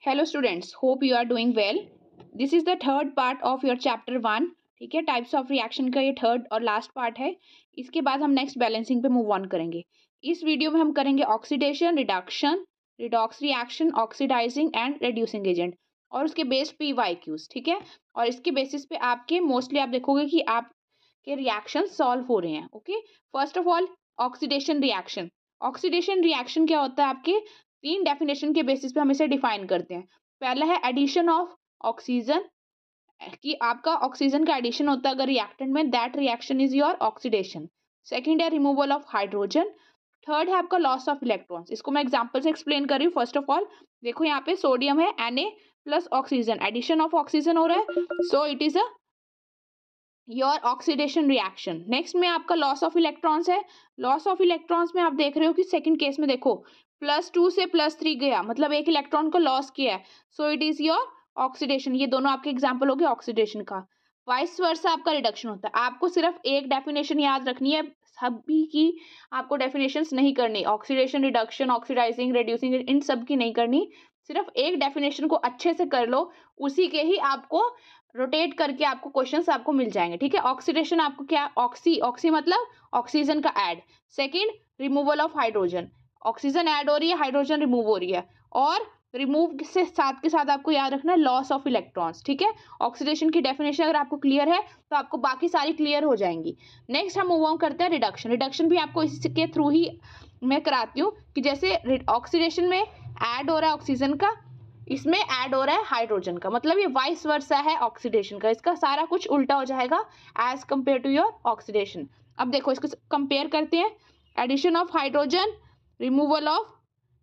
Hello students, hope you are doing well. This is the third part of your chapter 1। ठीक है, types of reaction का ये third और last part है। इसके बाद हम नेक्स्ट बैलेंसिंग पे मूव ऑन करेंगे। इस वीडियो में हम करेंगे oxidation, reduction, redox reaction, oxidizing and reducing agent और उसके बेस्ड PYQs। ठीक है, और इसके बेसिस पे आपके मोस्टली आप देखोगे कि आपके रिएक्शन सॉल्व हो रहे हैं। Okay, first of all oxidation reaction. Oxidation reaction क्या होता है? आपके तीन डेफिनेशन के बेसिस पे हम इसे डिफाइन करते हैं। पहला है एडिशन ऑफ ऑक्सीजन, कि आपका ऑक्सीजन का एडिशन होता है अगर रिएक्टेंट में, that reaction is your oxidation. Second है रिमूवल ऑफ हाइड्रोजन। थर्ड है आपका लॉस ऑफ इलेक्ट्रॉन्स। इसको मैं एग्जांपल से एक्सप्लेन कर रही हूँ। फर्स्ट ऑफ ऑल देखो, यहाँ पे सोडियम है Na plus oxygen, addition of oxygen हो रहा है, so it is a your oxidation reaction. Next में आपका लॉस ऑफ इलेक्ट्रॉन्स है। लॉस ऑफ इलेक्ट्रॉन्स में आप देख रहे हो कि सेकंड केस में देखो +2 से +3 गया, मतलब एक इलेक्ट्रॉन को लॉस किया है, so it is your oxidation. ये दोनों आपके एग्जांपल हो गए ऑक्सीडेशन का। वाइस वर्सा आपका रिडक्शन होता है। आपको सिर्फ एक डेफिनेशन याद रखनी है, सभी की आपको डेफिनेशंस नहीं करनी। ऑक्सीडेशन, रिडक्शन, ऑक्सीडाइजिंग, रिड्यूसिंग, इन सब की नहीं करनी। सिर्फ एक डेफिनेशन को अच्छे से कर लो, उसी के ही आपको रोटेट करके आपको क्वेश्चंस आपको मिल जाएंगे। ठीक है, ऑक्सीडेशन आपको क्या, ऑक्सी मतलब ऑक्सीजन का add. Second, removal of hydrogen, oxygen add हो रही है, हाइड्रोजन रिमूव हो रही है। और रिमूव से साथ के साथ आपको याद रखना है लॉस ऑफ इलेक्ट्रॉन्स। ठीक है, ऑक्सीडेशन की डेफिनेशन अगर आपको क्लियर है तो आपको बाकी सारी क्लियर हो जाएंगी। नेक्स्ट हम मूव ऑन करते हैं रिडक्शन। रिडक्शन भी आपको इसके थ्रू ही मैं कराती हूँ कि जैसे ऑक्सीडेशन में ऐड हो रहा है ऑक्सीजन का, इसमें ऐड हो रहा है हाइड्रोजन का, मतलब ये वाइस वर्सा है ऑक्सीडेशन का। इसका सारा कुछ उल्टा हो जाएगा as compare to your oxidation. अब देखो इसको कंपेयर करते हैं। Addition of hydrogen, removal of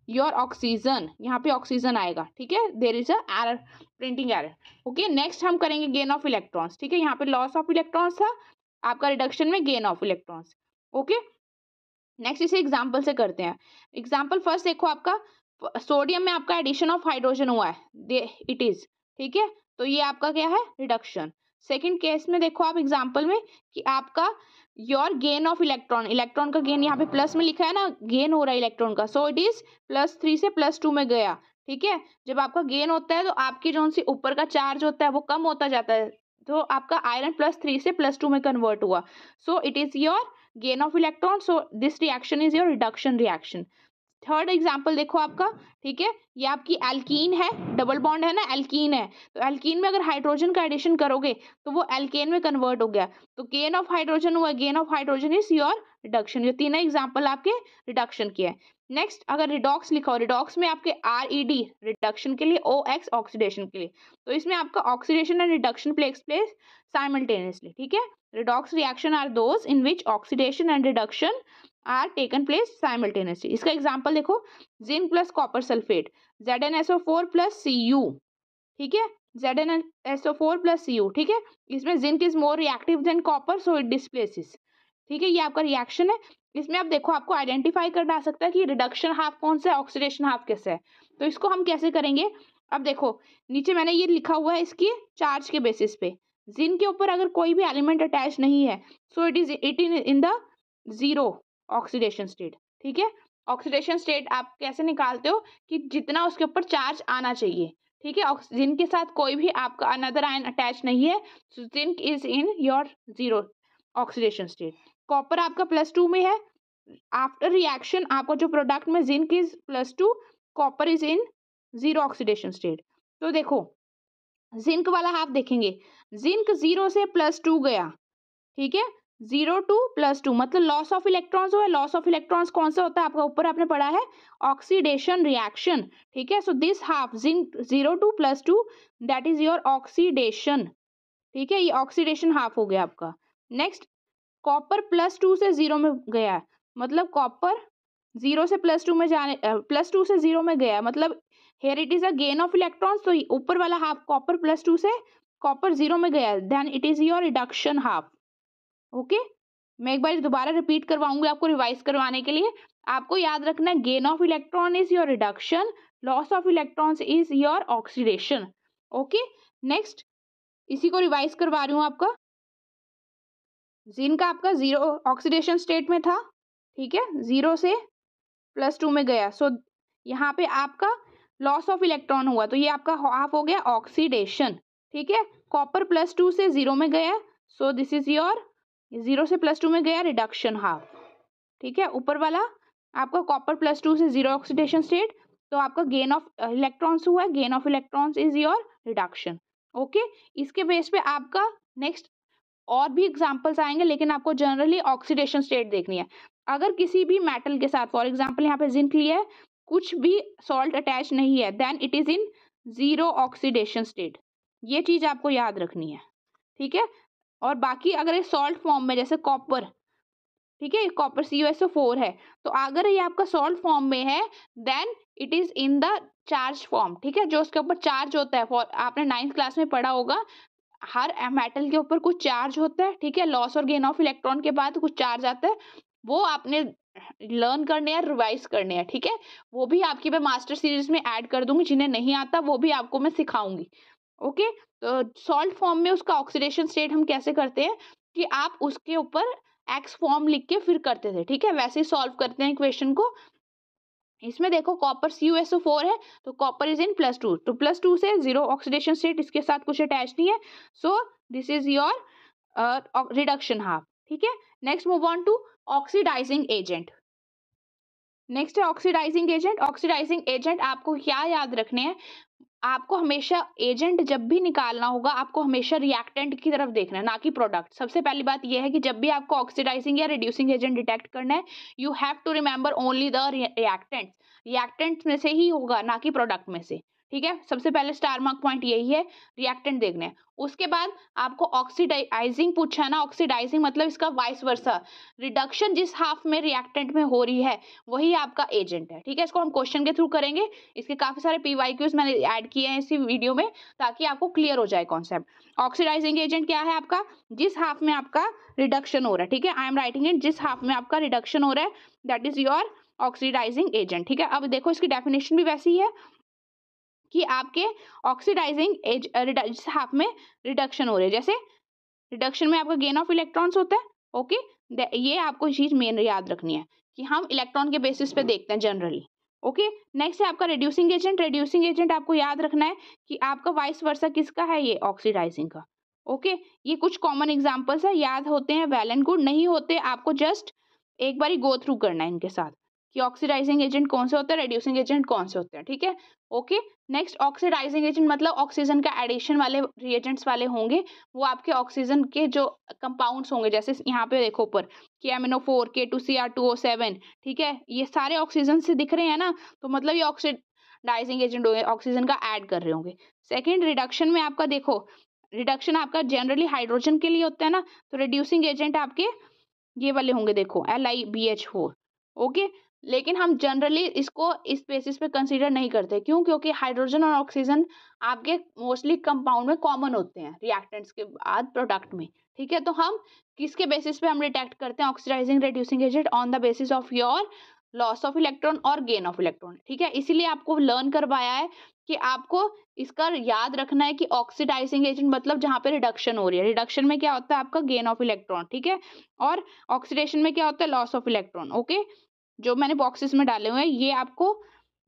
your oxygen, यहाँ पे ऑक्सीजन आएगा। ठीक है, there is an error, printing error. Okay, next हम करेंगे गेन ऑफ इलेक्ट्रॉन्स। ठीक है, यहाँ पे लॉस ऑफ इलेक्ट्रॉन्स था, आपका रिडक्शन में gain of electrons. Okay, next इसे एग्जाम्पल से करते हैं। एग्जाम्पल फर्स्ट देखो, आपका सोडियम में आपका एडिशन ऑफ हाइड्रोजन हुआ है, इट इज, ठीक है, तो ये आपका क्या है, रिडक्शन। सेकंड केस में देखो आप एग्जाम्पल में कि आपका your gain of electron, electron का गेन यहाँ पे प्लस में लिखा है ना, गेन हो रहा है इलेक्ट्रॉन का, सो इट इज +3 से +2 में गया। ठीक है, जब आपका गेन होता है तो आपकी जो सी ऊपर का चार्ज होता है वो कम होता जाता है, तो आपका आयरन +3 से +2 में कन्वर्ट हुआ, सो it is your gain of electron, so this reaction is your reduction reaction। Third example देखो आपका, ठीक है, ये आपकी एल्कीन है, डबल बॉन्ड है ना, एल्कीन है, तो एल्कीन में अगर हाइड्रोजन का एडिशन करोगे तो वो एल्केन में कन्वर्ट हो गया, तो गेन ऑफ हाइड्रोजन हुआ, gain of hydrogen is your reduction. ये तीनों एग्जाम्पल आपके रिडक्शन के हैं। नेक्स्ट अगर रिडॉक्स लिखा हो, रिडॉक्स में आपके RED रिडक्शन के लिए, OX ऑक्सीडेशन के लिए, तो इसमें आपका oxidation and reduction takes place simultaneously. ठीक है, redox reaction are those in which oxidation and reduction are taken place simultaneously। इसका एग्जांपल देखो, zinc plus copper sulphate, ZnSO4 plus Cu। ठीक है, ZnSO4 प्लस Cu। ठीक है, इसमें zinc is more reactive than copper, so it displaces. ठीक है, ये आपका रिएक्शन है। इसमें आप देखो, आपको आइडेंटिफाई करना आ सकता है कि रिडक्शन हाफ कौन सा है, ऑक्सीडेशन हाफ कैसे है, तो इसको हम कैसे करेंगे। अब देखो नीचे मैंने ये लिखा हुआ है, इसकी चार्ज के बेसिस पे जिंक के ऊपर अगर कोई भी एलिमेंट अटैच नहीं है, so it in the zero oxidation state. ठीक है, ऑक्सीडेशन स्टेट आप कैसे निकालते हो कि जितना उसके ऊपर चार्ज आना चाहिए। ठीक है, जिंक के साथ कोई भी आपका अनदर आयन अटैच नहीं है, so zinc is in your zero oxidation state. Copper आपका +2 में है, आफ्टर रिएक्शन आपका जो प्रोडक्ट में zinc is +2, copper is in zero oxidation state. तो देखो जिंक वाला हाफ देखेंगे, जिंक 0 से +2 गया। ठीक है, 0 to +2 मतलब लॉस ऑफ इलेक्ट्रॉन्स हुआ। लॉस ऑफ इलेक्ट्रॉन्स कौन सा होता है, आपका ऊपर आपने पढ़ा है ऑक्सीडेशन रिएक्शन। ठीक है, so this half zinc 0 to +2 that is your oxidation. ठीक है, ये ऑक्सीडेशन हाफ हो गया आपका। नेक्स्ट कॉपर +2 से 0 में गया है, मतलब कॉपर 0 से +2 में जाने, +2 से 0 में गया, मतलब here it is a gain of electrons, तो ऊपर वाला हाफ कॉपर +2 से कॉपर 0 में गया, then it is your reduction half. Okay, मैं एक बार दोबारा रिपीट करवाऊंगी आपको रिवाइज करवाने के लिए। आपको याद रखना है gain of electron is your reduction, loss of electrons is your oxidation. Okay, next इसी को रिवाइज करवा रही हूँ आपका। जिंक आपका 0 ऑक्सीडेशन स्टेट में था, ठीक है, 0 से +2 में गया, सो यहाँ पे आपका लॉस ऑफ इलेक्ट्रॉन हुआ तो ये आपका हाफ हो गया ऑक्सीडेशन, ठीक है। कॉपर +2 से 0 में गया, सो दिस इज योर 0 से +2 में गया रिडक्शन हाफ, ठीक है। ऊपर वाला आपका कॉपर +2 से 0 ऑक्सीडेशन स्टेट, तो आपका गेन ऑफ इलेक्ट्रॉन्स हुआ है, gain of electrons is your reduction, okay. इसके बेस पे आपका नेक्स्ट और भी एग्जांपल्स आएंगे, लेकिन आपको जनरली ऑक्सीडेशन स्टेट देखनी है। अगर किसी भी मेटल के साथ, फॉर एग्जांपल यहाँ पे जिंक लिया है, कुछ भी सॉल्ट अटैच नहीं है, then it is in 0 oxidation state, ये चीज आपको याद रखनी है, ठीक है। और बाकी अगर ये सॉल्ट फॉर्म में, जैसे कॉपर, ठीक है, कॉपर CuSO4 है, तो अगर ये आपका सॉल्ट फॉर्म में है then it is in the charge form, ठीक है। जो उसके ऊपर चार्ज होता है, आपने 9th क्लास में पढ़ा होगा, हर मेटल के ऊपर कुछ चार्ज होता है, ठीक है। लॉस और गेन ऑफ इलेक्ट्रॉन के बाद कुछ चार्ज आता है, वो आपने लर्न करने हैं, रिवाइज करने हैं, ठीक है। वो भी आपकी मैं मास्टर सीरीज में ऐड कर दूंगी, जिन्हें नहीं आता वो भी आपको मैं सिखाऊंगी, ओके। तो सॉल्ट फॉर्म में उसका ऑक्सीडेशन स्टेट हम कैसे करते हैं कि आप उसके ऊपर एक्स फॉर्म लिख के फिर करते थे, ठीक है। वैसे ही सॉल्व करते हैं इक्वेशन को। इसमें देखो कॉपर CuSO4 है, तो कॉपर इज इन +2, तो +2 से 0 ऑक्सीडेशन स्टेट, इसके साथ कुछ अटैच नहीं है, so this is your reduction half, ठीक है। Next move on to oxidizing agent. Next है ऑक्सीडाइजिंग एजेंट। ऑक्सीडाइजिंग एजेंट आपको क्या याद रखने हैं, आपको हमेशा एजेंट जब भी निकालना होगा, आपको हमेशा रिएक्टेंट की तरफ देखना है, ना कि प्रोडक्ट। सबसे पहली बात यह है कि जब भी आपको ऑक्सीडाइजिंग या रिड्यूसिंग एजेंट डिटेक्ट करना है, you have to remember only the reactants. Reactants में से ही होगा, ना कि प्रोडक्ट में से, ठीक है। सबसे पहले स्टार मार्क पॉइंट यही है, रिएक्टेंट देखने हैं। उसके बाद आपको ऑक्सीडाइजिंग पूछा है ना, ऑक्सीडाइजिंग मतलब इसका वाइस वर्सा, रिडक्शन जिस हाफ में रिएक्टेंट में हो रही है वही आपका एजेंट है, ठीक है। इसको हम क्वेश्चन के थ्रू करेंगे, इसके काफी सारे PYQs मैंने ऐड किए हैं इसी वीडियो में, ताकि आपको क्लियर हो जाए कॉन्सेप्ट। ऑक्सीडाइजिंग एजेंट क्या है आपका, जिस हाफ में आपका रिडक्शन हो रहा है, ठीक है। आई एम राइटिंग इट, जिस हाफ में आपका रिडक्शन हो रहा है, that is your oxidizing agent, ठीक है। अब देखो इसकी डेफिनेशन भी वैसी है कि आपके ऑक्सीडाइजिंग जिस हाफ में रिडक्शन हो रही है, जैसे रिडक्शन में आपका गेन ऑफ इलेक्ट्रॉन्स होता है, ओके। ये आपको चीज मेन याद रखनी है कि हम इलेक्ट्रॉन के बेसिस पे देखते हैं जनरली, ओके। नेक्स्ट है आपका रिड्यूसिंग एजेंट। रिड्यूसिंग एजेंट आपको याद रखना है कि आपका वाइस वर्सा किसका है, ये ऑक्सीडाइजिंग का, ओके। ये कुछ कॉमन एग्जांपल्स है, याद होते हैं वेल एंड गुड, नहीं होते आपको जस्ट एक बार गो थ्रू करना है इनके साथ कि ऑक्सीडाइजिंग एजेंट कौन से होते हैं, रिड्यूसिंग एजेंट कौन से होते हैं, ठीक है, ओके। नेक्स्ट ऑक्सीडाइजिंग एजेंट मतलब ऑक्सीजन का एडिशन वाले रिएजेंट्स वाले होंगे, वो आपके ऑक्सीजन के जो कंपाउंड्स होंगे, जैसे यहाँ पे देखो ऊपर कि MnO4 K2Cr2O7, ठीक है। ये सारे ऑक्सीजन से दिख रहे हैं ना, तो मतलब ये ऑक्सीडाइजिंग एजेंट होंगे, ऑक्सीजन का ऐड कर रहे होंगे। सेकेंड, रिडक्शन में आपका देखो, रिडक्शन आपका जनरली हाइड्रोजन के लिए होता है ना, तो रिड्यूसिंग एजेंट आपके ये वाले होंगे, देखो LiBH4, ओके। लेकिन हम जनरली इसको इस बेसिस पे कंसीडर नहीं करते, क्यों, क्योंकि हाइड्रोजन और ऑक्सीजन आपके मोस्टली कंपाउंड में कॉमन होते हैं रिएक्टेंट्स के बाद प्रोडक्ट में, ठीक है। तो हम किसके बेसिस पे हम डिटेक्ट करते हैं oxidizing reducing agent, on the basis of your loss of electron और गेन ऑफ इलेक्ट्रॉन, ठीक है। इसीलिए आपको लर्न करवाया है कि आपको इसका याद रखना है कि ऑक्सीडाइजिंग एजेंट मतलब जहाँ पे रिडक्शन हो रही है, रिडक्शन में क्या होता है आपका गेन ऑफ इलेक्ट्रॉन, ठीक है, और ऑक्सीडेशन में क्या होता है लॉस ऑफ इलेक्ट्रॉन, ओके। जो मैंने बॉक्सेस में डाले हुए हैं ये आपको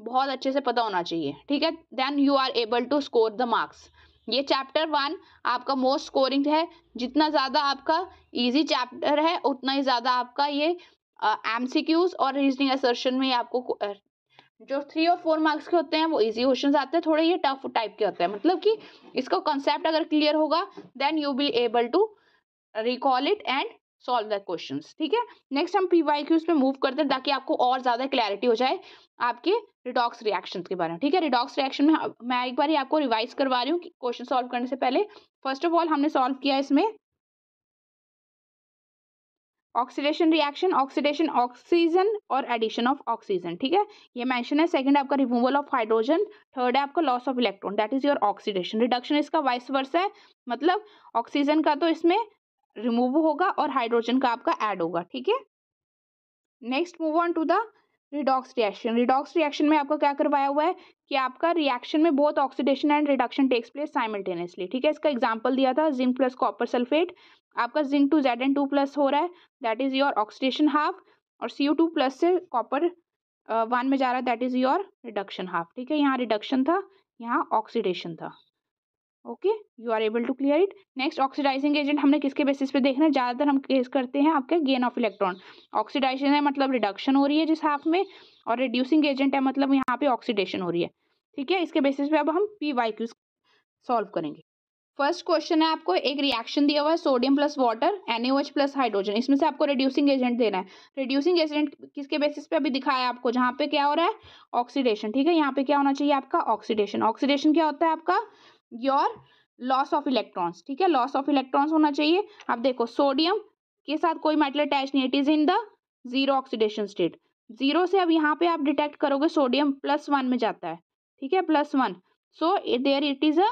बहुत अच्छे से पता होना चाहिए, ठीक है। Then you are able to score the marks. ये चैप्टर 1 आपका मोस्ट स्कोरिंग है, जितना ज़्यादा आपका इजी चैप्टर है उतना ही ज़्यादा आपका ये MCQs और रीजनिंग असर्शन में आपको जो 3 और 4 मार्क्स के होते हैं वो इजी क्वेश्चंस आते हैं, थोड़े ये टफ टाइप के होते हैं, मतलब कि इसका कॉन्सेप्ट अगर क्लियर होगा then you be able to recall it and solve the questions, ठीक है। नेक्स्ट हम PYQs पे मूव करते हैं ताकि आपको और ज़्यादा क्लैरिटी हो जाए आपके रिडॉक्स रिएक्शंस के बारे में, ठीक है। रिडॉक्स रिएक्शन में मैं एक बार ही आपको रिवाइज करवा रही हूँ क्वेश्चन सॉल्व करने से पहले। फर्स्ट ऑफ ऑल हमने सॉल्व किया इसमें ऑक्सीडेशन रिएक्शन, ऑक्सीडेशन ऑक्सीजन और एडिशन ऑफ ऑक्सीजन, ठीक है, ये मेंशन है। सेकंड आपका रिमूवल ऑफ हाइड्रोजन, थर्ड है आपका loss of electron, that is your oxidation. Reduction इसका वाइस वर्सा है, मतलब ऑक्सीजन का तो इसमें रिमूव होगा और हाइड्रोजन का आपका ऐड होगा, ठीक है। Next move on to the redox reaction. Redox reaction में आपको क्या करवाया हुआ है कि आपका रिएक्शन में both oxidation and reduction takes place simultaneously, ठीक है। इसका एग्जांपल दिया था जिंक प्लस कॉपर सल्फेट, आपका जिंक टू Zn2 प्लस हो रहा है, that is your oxidation half, और Cu2 प्लस से कॉपर वन में जा रहा है, that is your reduction half. ठीक है, यहाँ रिडक्शन था, यहाँ ऑक्सीडेशन था। Okay, you are able to clear it. Next, oxidizing agent हमने किसके बेसिस पे देखना है, ज़्यादातर हम केस करते हैं आपके गेन ऑफ इलेक्ट्रॉन। ऑक्सीडाइजेशन है मतलब रिडक्शन हो रही है जिस हाफ में, और रिड्यूसिंग एजेंट है मतलब यहाँ पे ऑक्सीडेशन हो रही है। ठीक है, इसके बेसिस पे अब हम PYQ सॉल्व करेंगे। फर्स्ट क्वेश्चन है, आपको एक रिएक्शन दिया हुआ है sodium plus water NaOH plus hydrogen, इसमें से आपको रिड्यूसिंग एजेंट देना है। रिड्यूसिंग एजेंट किसके बेसिस पे अभी दिखाया आपको, जहाँ पे क्या हो रहा है, ऑक्सीडेशन। ठीक है, यहाँ पे क्या होना चाहिए आपका, ऑक्सीडेशन। ऑक्सीडेशन क्या होता है आपका, योर लॉस ऑफ इलेक्ट्रॉन्स। ठीक है, लॉस ऑफ इलेक्ट्रॉन्स होना चाहिए। अब देखो सोडियम के साथ कोई मेटल अटैच नहीं है, it is in the zero oxidation state. Zero से अब यहाँ पे आप डिटेक्ट करोगे सोडियम +1 में जाता है। ठीक है, +1, so there it is a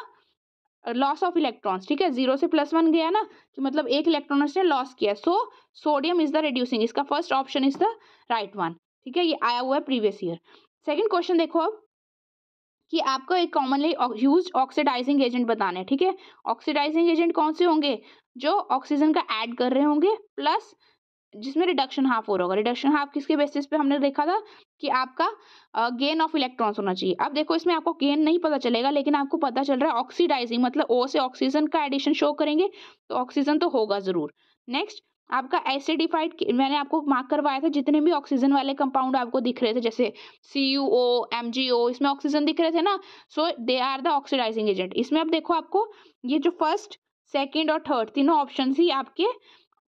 loss of electrons. ठीक है, जीरो से +1 गया ना, कि मतलब एक इलेक्ट्रॉन ने लॉस किया, so sodium is the reducing, इसका first option is the right one. ठीक है, ये आया हुआ है प्रीवियस ईयर। सेकंड क्वेश्चन देखो अब, कि आपको एक कॉमनली यूज्ड ऑक्सीडाइजिंग एजेंट बताना है। ठीक है, ऑक्सीडाइजिंग एजेंट कौन से होंगे, जो ऑक्सीजन का ऐड कर रहे होंगे प्लस जिसमें रिडक्शन हाफ हो रहा होगा। रिडक्शन हाफ किसके बेसिस पे हमने देखा था, कि आपका गेन ऑफ इलेक्ट्रॉन्स होना चाहिए। अब देखो इसमें आपको गेन नहीं पता चलेगा, लेकिन आपको पता चल रहा है ऑक्सीडाइजिंग, मतलब O से ऑक्सीजन का एडिशन शो करेंगे तो ऑक्सीजन तो होगा जरूर। नेक्स्ट, आपका एसिडिफाइड, मैंने आपको मार्क करवाया था, जितने भी ऑक्सीजन वाले कंपाउंड आपको दिख रहे थे, जैसे CuO MgO, इसमें ऑक्सीजन दिख रहे थे ना, so they are the oxidizing agent. इसमें अब देखो आपको ये जो फर्स्ट सेकेंड और थर्ड तीनों ऑप्शन ही आपके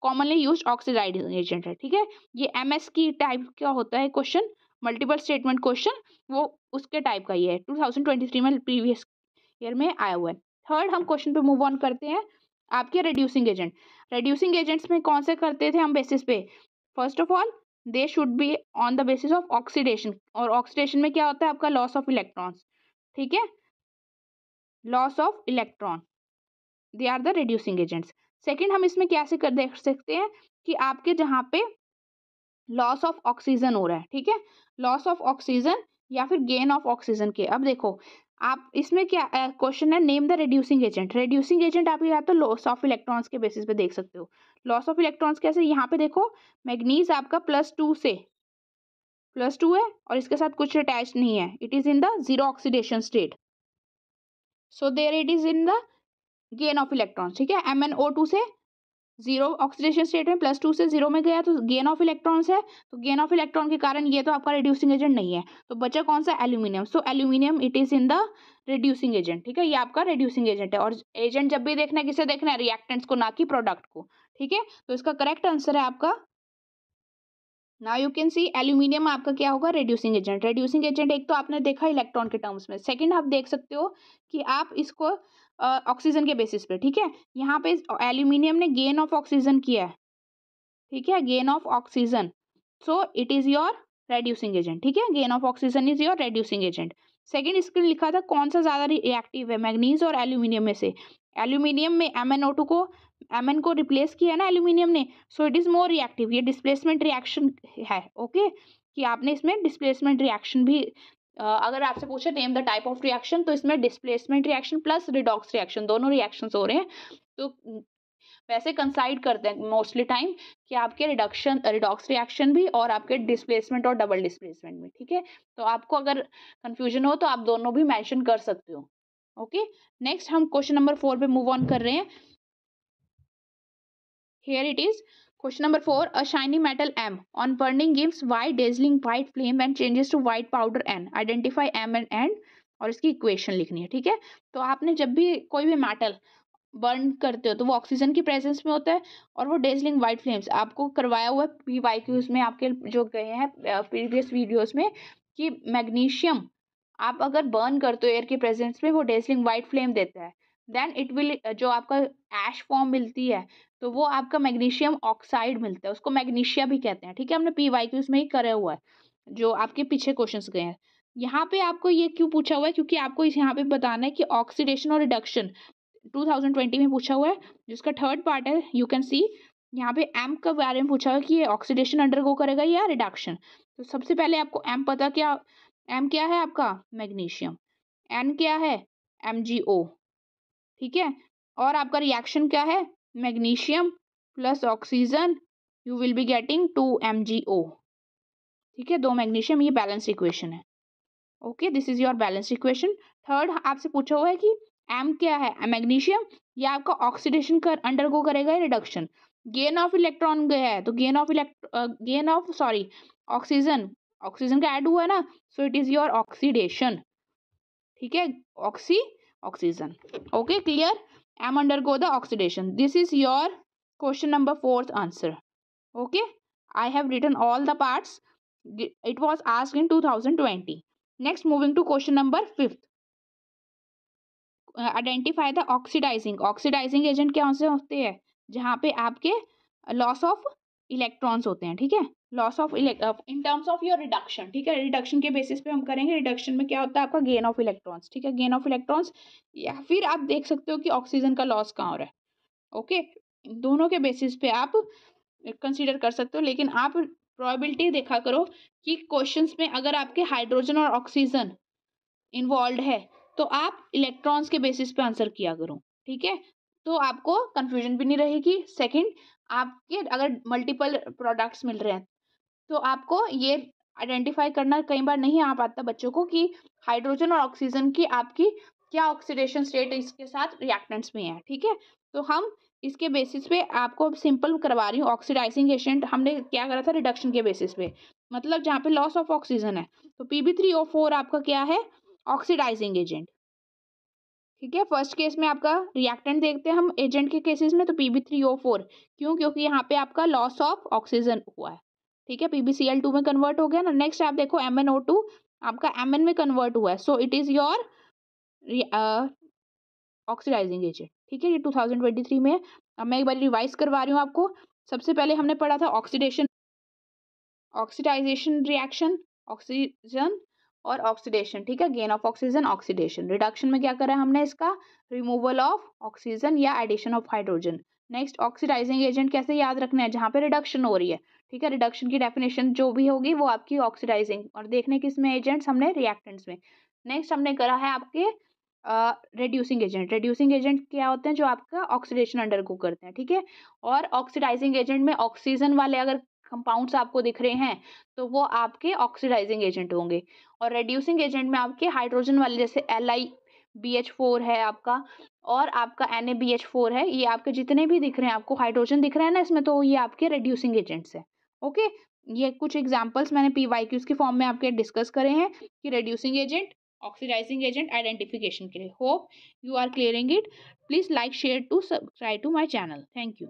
कॉमनली यूज ऑक्सीडाइजिंग एजेंट है। ठीक है, ये MS की टाइप का होता है क्वेश्चन, मल्टीपल स्टेटमेंट क्वेश्चन, वो उसके टाइप का ही है, 2023 में प्रीवियस ईयर में आया हुआ है। थर्ड हम क्वेश्चन पे मूव ऑन करते हैं, आपके रिड्यूसिंग एजेंट। रिड्यूसिंग एजेंट्स में कौन से करते थे हम बेसिस पे, first of all they should be on the basis of oxidation, और ऑक्सीडेशन में क्या होता है आपका, लॉस ऑफ इलेक्ट्रॉन्स। ठीक है, loss of electron, they are the reducing agents. Second, हम इसमें कैसे कर देख सकते हैं, कि आपके जहाँ पे लॉस ऑफ ऑक्सीजन हो रहा है। ठीक है, लॉस ऑफ ऑक्सीजन या फिर गेन ऑफ ऑक्सीजन के। अब देखो आप इसमें क्या क्वेश्चन है, name the reducing agent. Reducing agent आप या तो लॉस ऑफ इलेक्ट्रॉन्स के बेसिस पे देख सकते हो। लॉस ऑफ इलेक्ट्रॉन्स कैसे, यहाँ पे देखो मैग्नीज आपका +2 है, और इसके साथ कुछ अटैच नहीं है, it is in the zero oxidation state, so there it is in the gain of electrons. ठीक है, MnO2 से जीरो ऑक्सीडेशन स्टेट में, +2 से जीरो में गया तो गेन ऑफ इलेक्ट्रॉन्स है, तो गेन ऑफ इलेक्ट्रॉन के कारण ये तो आपका रिड्यूसिंग एजेंट नहीं है, तो बचा कौन सा, aluminium. So aluminium it is in the reducing agent. ठीक है, ये आपका रिड्यूसिंग एजेंट है, और एजेंट जब भी देखना है किसे देखना है, रिएक्टेंट्स को, ना कि प्रोडक्ट को। ठीक है, तो इसका करेक्ट आंसर है आपका, now you can see aluminium आपका क्या होगा, रिड्यूसिंग एजेंट। रिड्यूसिंग एजेंट एक तो आपने देखा इलेक्ट्रॉन के टर्म्स में, सेकंड आप देख सकते हो कि आप इसको ऑक्सीजन के बेसिस पे। ठीक है, यहाँ पे एल्यूमिनियम ने गेन ऑफ ऑक्सीजन किया है। ठीक है, gain of oxygen, so it is your reducing agent. ठीक है, gain of oxygen is your reducing agent. Second, इसके लिखा था कौन सा ज्यादा रिएक्टिव है, मैग्नीज और एल्यूमिनियम में से। एल्यूमिनियम में MnO2 को, Mn को रिप्लेस किया ना एल्यूमिनियम ने, सो इट इज मोर रिएक्टिव। ये डिस्प्लेसमेंट रिएक्शन है। ओके, कि आपने इसमें डिस्प्लेसमेंट रिएक्शन भी अगर आपसे पूछे name the type of reaction, तो इसमें displacement reaction plus redox reaction, दोनों रिएक्शंस हो रहे हैं। तो वैसे कंसाइड करते हैं मोस्टली टाइम कि आपके रिडक्शन रिडॉक्स रिएक्शन भी, और आपके डिस्प्लेसमेंट और डबल डिस्प्लेसमेंट में। ठीक है, तो आपको अगर कंफ्यूजन हो तो आप दोनों भी मेंशन कर सकते हो। ओके, नेक्स्ट हम क्वेश्चन नंबर 4 पे मूव ऑन कर रहे हैं। Here it is question number 4, a shiny metal M on burning gives white dazzling white flame and changes to white powder N, identify M and N, और इसकी equation लिखनी है। ठीक है, तो आपने जब भी कोई भी मेटल बर्न करते हो तो वो ऑक्सीजन की प्रेजेंस में होता है, और वो डेजलिंग वाइट फ्लेम्स आपको करवाया हुआ है PYQs में, आपके जो गए हैं प्रीवियस वीडियोस में, कि मैग्नीशियम आप अगर बर्न करते हो एयर की प्रेजेंस में, वो डेजलिंग वाइट फ्लेम देता है। देन इट विल, जो आपका ऐश फॉर्म मिलती है, तो वो आपका मैग्नीशियम ऑक्साइड मिलता है, उसको मैग्नीशिया भी कहते हैं। ठीक है, हमने PYQs में ही करा हुआ है, जो आपके पीछे क्वेश्चंस गए हैं। यहाँ पे आपको ये क्यों पूछा हुआ है, क्योंकि आपको इस यहाँ पे बताना है कि ऑक्सीडेशन और रिडक्शन 2020 में पूछा हुआ है, जिसका थर्ड पार्ट है। यू कैन सी यहाँ पे M के बारे में पूछा हुआ है कि ये ऑक्सीडेशन अंडरगो करेगा या रिडक्शन। तो सबसे पहले आपको M पता, क्या M क्या है आपका, मैग्नीशियम। N क्या है, MgO। ठीक है, और आपका रिएक्शन क्या है, magnesium plus oxygen, you will be getting 2 MgO। ठीक है, 2 मैग्नीशियम, ये बैलेंस इक्वेशन है। Okay, this is your balance equation. Third आपसे पूछा हुआ है कि एम क्या है, मैग्नीशियम, ये आपका ऑक्सीडेशन कर अंडरगो करेगा या रिडक्शन। गेन ऑफ इलेक्ट्रॉन गया है तो gain of sorry oxygen, oxygen का ऐड हुआ है ना, so it is your oxidation. ठीक है, oxygen. Okay, clear, M undergo the oxidation. This is your question number 4th answer. Okay, I have written all the parts, it was asked in 2020. Next, moving to question number 5th. Identify the oxidizing agent क्या से होते हैं, जहाँ पे आपके loss of electrons होते हैं। ठीक है, loss of in terms of your reduction. ठीक है, रिडक्शन के बेसिस पे हम करेंगे। रिडक्शन में क्या होता है आपका, गेन ऑफ इलेक्ट्रॉन्स। ठीक है, गेन ऑफ इलेक्ट्रॉन्स, या फिर आप देख सकते हो कि ऑक्सीजन का लॉस कहाँ हो रहा है। ओके, दोनों के बेसिस पे आप कंसीडर कर सकते हो, लेकिन आप प्रोबेबिलिटी देखा करो कि क्वेश्चंस में अगर आपके हाइड्रोजन और ऑक्सीजन इन्वॉल्व है तो आप इलेक्ट्रॉन्स के बेसिस पे आंसर किया करो। ठीक है, तो आपको कंफ्यूजन भी नहीं रहेगी। सेकंड, आपके अगर मल्टीपल प्रोडक्ट्स मिल रहे हैं तो आपको ये आइडेंटिफाई करना कई बार नहीं आ पाता बच्चों को कि हाइड्रोजन और ऑक्सीजन की आपकी क्या ऑक्सीडेशन स्टेट इसके साथ रिएक्टेंट्स में है। ठीक है, तो हम इसके बेसिस पे आपको सिंपल करवा रही हूँ। ऑक्सीडाइजिंग एजेंट हमने क्या करा था, रिडक्शन के बेसिस पे, मतलब जहाँ पे लॉस ऑफ ऑक्सीजन है तो Pb3O4 आपका क्या है, ऑक्सीडाइजिंग एजेंट। ठीक है, फर्स्ट केस में आपका रिएक्टेंट देखते हैं हम एजेंट के केसेस में, तो Pb3O4, क्यों, क्योंकि यहाँ पे आपका लॉस ऑफ ऑक्सीजन हुआ है। ठीक है, PbCl2 में कन्वर्ट हो गया ना। नेक्स्ट आप देखो MnO2 आपका Mn में कन्वर्ट हुआ है, so it is your oxidizing agent. ठीक है, ये 2023 में है। अब मैं एक बार रिवाइज करवा रही हूँ आपको। सबसे पहले हमने पढ़ा था ऑक्सीडाइजेशन रिएक्शन, ऑक्सीजन और ऑक्सीडेशन। ठीक है, gain of oxygen, oxidation. Reduction में क्या करा है हमने, इसका रिमूवल ऑफ ऑक्सीजन या addition of hydrogen. Next, oxidizing agent कैसे याद रखना है, जहाँ पे रिडक्शन हो रही है। ठीक है, रिडक्शन की डेफिनेशन जो भी होगी वो आपकी ऑक्सीडाइजिंग, और देखने किस में एजेंट्स हमने, रिएक्टेंट्स में। नेक्स्ट हमने करा है आपके रिड्यूसिंग एजेंट। रिड्यूसिंग एजेंट क्या होते हैं, जो आपका ऑक्सीडेशन अंडरगो करते हैं। ठीक है, और ऑक्सीडाइजिंग एजेंट में ऑक्सीजन वाले अगर कंपाउंड्स आपको दिख रहे हैं तो वो आपके ऑक्सीडाइजिंग एजेंट होंगे, और रिड्यूसिंग एजेंट में आपके हाइड्रोजन वाले जैसे LiBH4 है आपका, और आपका NaBH4 है, ये आपके जितने भी दिख रहे हैं, आपको हाइड्रोजन दिख रहा है ना इसमें, तो ये आपके रिड्यूसिंग एजेंट्स हैं। ओके, ये कुछ एग्जांपल्स मैंने PYQs के फॉर्म में आपके डिस्कस करे हैं कि reducing agent, oxidizing agent identification के लिए। Hope you are clearing it. Please like, share to subscribe to my channel. Thank you.